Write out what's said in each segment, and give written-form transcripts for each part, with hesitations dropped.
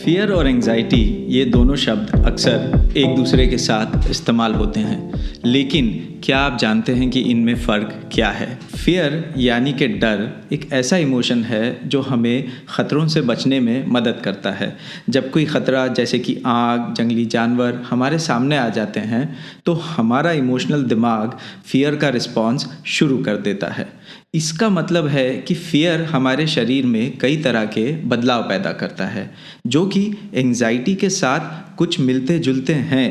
Fear और anxiety ये दोनों शब्द अक्सर एक दूसरे के साथ इस्तेमाल होते हैं, लेकिन क्या आप जानते हैं कि इनमें फ़र्क क्या है? फियर यानी कि डर एक ऐसा इमोशन है जो हमें ख़तरों से बचने में मदद करता है। जब कोई ख़तरा जैसे कि आग, जंगली जानवर हमारे सामने आ जाते हैं तो हमारा इमोशनल दिमाग फियर का रिस्पॉन्स शुरू कर देता है। इसका मतलब है कि फियर हमारे शरीर में कई तरह के बदलाव पैदा करता है जो कि एंजाइटी के साथ कुछ मिलते जुलते हैं,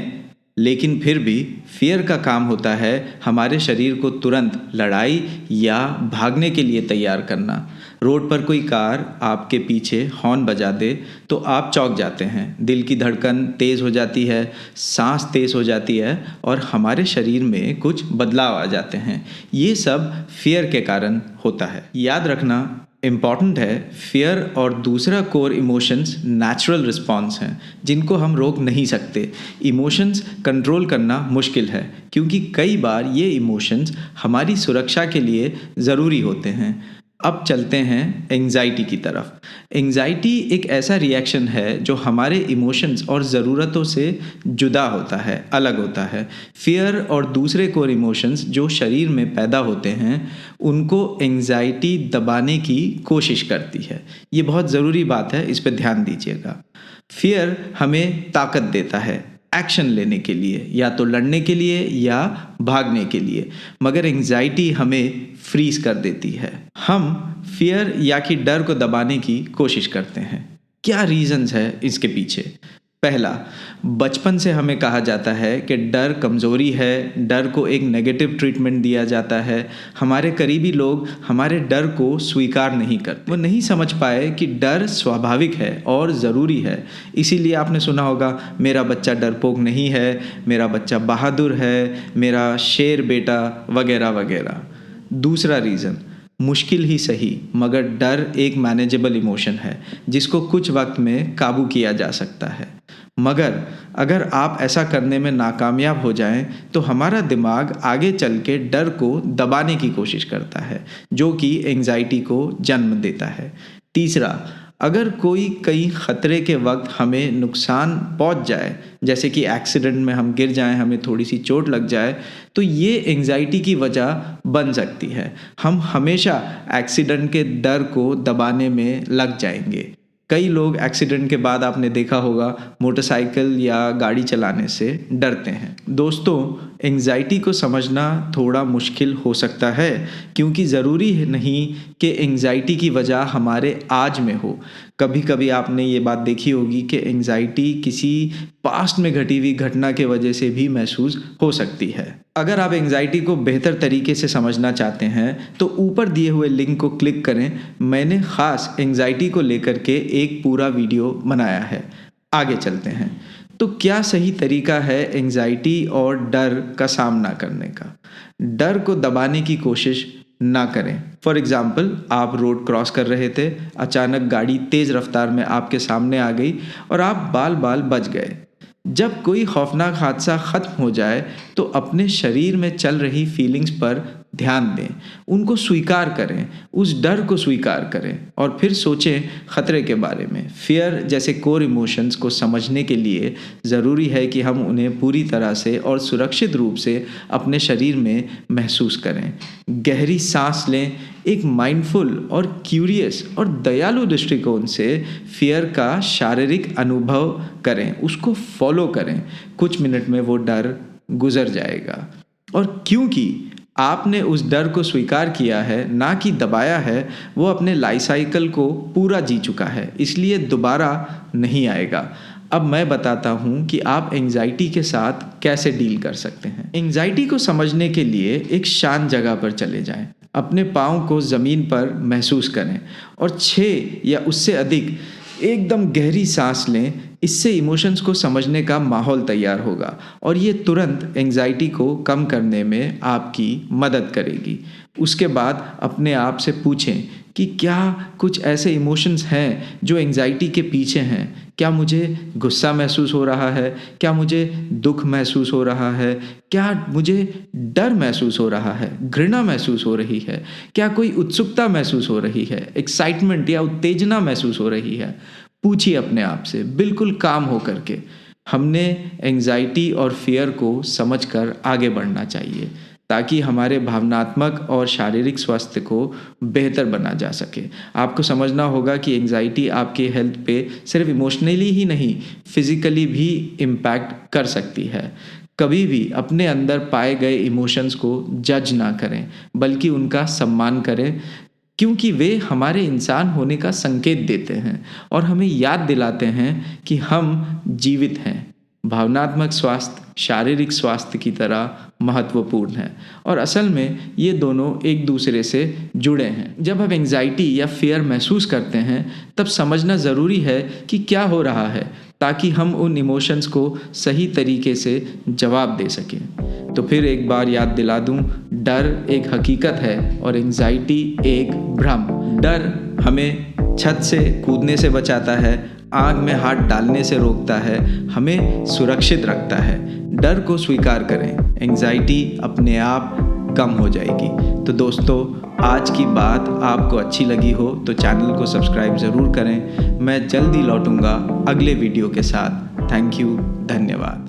लेकिन फिर भी फियर का काम होता है हमारे शरीर को तुरंत लड़ाई या भागने के लिए तैयार करना। रोड पर कोई कार आपके पीछे हॉर्न बजा दे तो आप चौंक जाते हैं, दिल की धड़कन तेज़ हो जाती है, सांस तेज़ हो जाती है और हमारे शरीर में कुछ बदलाव आ जाते हैं। ये सब फियर के कारण होता है। याद रखना इम्पॉर्टेंट है, फियर और दूसरा कोर इमोशंस नेचुरल रिस्पॉन्स हैं जिनको हम रोक नहीं सकते। इमोशंस कंट्रोल करना मुश्किल है क्योंकि कई बार ये इमोशंस हमारी सुरक्षा के लिए ज़रूरी होते हैं। अब चलते हैं एंजाइटी की तरफ। एंजाइटी एक ऐसा रिएक्शन है जो हमारे इमोशंस और ज़रूरतों से जुदा होता है, अलग होता है। फियर और दूसरे कोर इमोशंस जो शरीर में पैदा होते हैं उनको एंजाइटी दबाने की कोशिश करती है। ये बहुत ज़रूरी बात है, इस पर ध्यान दीजिएगा। फियर हमें ताकत देता है एक्शन लेने के लिए, या तो लड़ने के लिए या भागने के लिए, मगर एंजाइटी हमें फ्रीज कर देती है। हम फियर या कि डर को दबाने की कोशिश करते हैं। क्या रीजंस है इसके पीछे? पहला, बचपन से हमें कहा जाता है कि डर कमज़ोरी है, डर को एक नेगेटिव ट्रीटमेंट दिया जाता है। हमारे करीबी लोग हमारे डर को स्वीकार नहीं करते, वो नहीं समझ पाए कि डर स्वाभाविक है और ज़रूरी है। इसीलिए आपने सुना होगा, मेरा बच्चा डरपोक नहीं है, मेरा बच्चा बहादुर है, मेरा शेर बेटा, वगैरह वगैरह। दूसरा रीज़न, मुश्किल ही सही मगर डर एक मैनेजेबल इमोशन है जिसको कुछ वक्त में काबू किया जा सकता है। मगर अगर आप ऐसा करने में नाकामयाब हो जाएं तो हमारा दिमाग आगे चल के डर को दबाने की कोशिश करता है जो कि एंजाइटी को जन्म देता है। तीसरा, अगर कोई कहीं ख़तरे के वक्त हमें नुकसान पहुंच जाए, जैसे कि एक्सीडेंट में हम गिर जाएं, हमें थोड़ी सी चोट लग जाए, तो ये एंजाइटी की वजह बन सकती है। हम हमेशा एक्सीडेंट के डर को दबाने में लग जाएंगे। कई लोग एक्सीडेंट के बाद आपने देखा होगा मोटरसाइकिल या गाड़ी चलाने से डरते हैं। दोस्तों, एंजाइटी को समझना थोड़ा मुश्किल हो सकता है क्योंकि ज़रूरी नहीं कि एंजाइटी की वजह हमारे आज में हो। कभी कभी आपने ये बात देखी होगी कि एंजाइटी किसी पास्ट में घटी हुई घटना के वजह से भी महसूस हो सकती है। अगर आप एंजाइटी को बेहतर तरीके से समझना चाहते हैं तो ऊपर दिए हुए लिंक को क्लिक करें। मैंने ख़ास एंजाइटी को लेकर के एक पूरा वीडियो बनाया है। आगे चलते हैं। तो क्या सही तरीका है एंजाइटी और डर का सामना करने का? डर को दबाने की कोशिश ना करें। फॉर एग्ज़ाम्पल, आप रोड क्रॉस कर रहे थे, अचानक गाड़ी तेज़ रफ्तार में आपके सामने आ गई और आप बाल बाल बच गए। जब कोई खौफनाक हादसा ख़त्म हो जाए तो अपने शरीर में चल रही फीलिंग्स पर ध्यान दें, उनको स्वीकार करें, उस डर को स्वीकार करें और फिर सोचें ख़तरे के बारे में। फियर जैसे कोर इमोशंस को समझने के लिए ज़रूरी है कि हम उन्हें पूरी तरह से और सुरक्षित रूप से अपने शरीर में महसूस करें। गहरी सांस लें, एक माइंडफुल और क्यूरियस और दयालु दृष्टिकोण से फियर का शारीरिक अनुभव करें, उसको फॉलो करें। कुछ मिनट में वो डर गुजर जाएगा। और क्योंकि आपने उस डर को स्वीकार किया है, ना कि दबाया है, वो अपने लाइफ साइकिल को पूरा जी चुका है, इसलिए दोबारा नहीं आएगा। अब मैं बताता हूँ कि आप एंजाइटी के साथ कैसे डील कर सकते हैं। एंजाइटी को समझने के लिए एक शांत जगह पर चले जाएं, अपने पाँव को ज़मीन पर महसूस करें और 6 या उससे अधिक एकदम गहरी सांस लें। इससे इमोशंस को समझने का माहौल तैयार होगा और ये तुरंत एंजाइटी को कम करने में आपकी मदद करेगी। उसके बाद अपने आप से पूछें कि क्या कुछ ऐसे इमोशंस हैं जो एंजाइटी के पीछे हैं। क्या मुझे गुस्सा महसूस हो रहा है? क्या मुझे दुख महसूस हो रहा है? क्या मुझे डर महसूस हो रहा है? घृणा महसूस हो रही है? क्या कोई उत्सुकता महसूस हो रही है? एक्साइटमेंट या उत्तेजना महसूस हो रही है? पूछिए अपने आप से बिल्कुल काम हो करके, हमने एंजाइटी और फियर को समझकर आगे बढ़ना चाहिए ताकि हमारे भावनात्मक और शारीरिक स्वास्थ्य को बेहतर बना जा सके। आपको समझना होगा कि एंजाइटी आपके हेल्थ पे सिर्फ इमोशनली ही नहीं, फिज़िकली भी इम्पैक्ट कर सकती है। कभी भी अपने अंदर पाए गए इमोशंस को जज ना करें, बल्कि उनका सम्मान करें, क्योंकि वे हमारे इंसान होने का संकेत देते हैं और हमें याद दिलाते हैं कि हम जीवित हैं। भावनात्मक स्वास्थ्य शारीरिक स्वास्थ्य की तरह महत्वपूर्ण है और असल में ये दोनों एक दूसरे से जुड़े हैं। जब हम एंजाइटी या फियर महसूस करते हैं तब समझना ज़रूरी है कि क्या हो रहा है, ताकि हम उन इमोशंस को सही तरीके से जवाब दे सकें। तो फिर एक बार याद दिला दूं, डर एक हकीकत है और एंजाइटी एक भ्रम। डर हमें छत से कूदने से बचाता है, आग में हाथ डालने से रोकता है, हमें सुरक्षित रखता है। डर को स्वीकार करें, एंजाइटी अपने आप कम हो जाएगी। तो दोस्तों, आज की बात आपको अच्छी लगी हो तो चैनल को सब्सक्राइब ज़रूर करें। मैं जल्दी लौटूंगा अगले वीडियो के साथ। थैंक यू, धन्यवाद।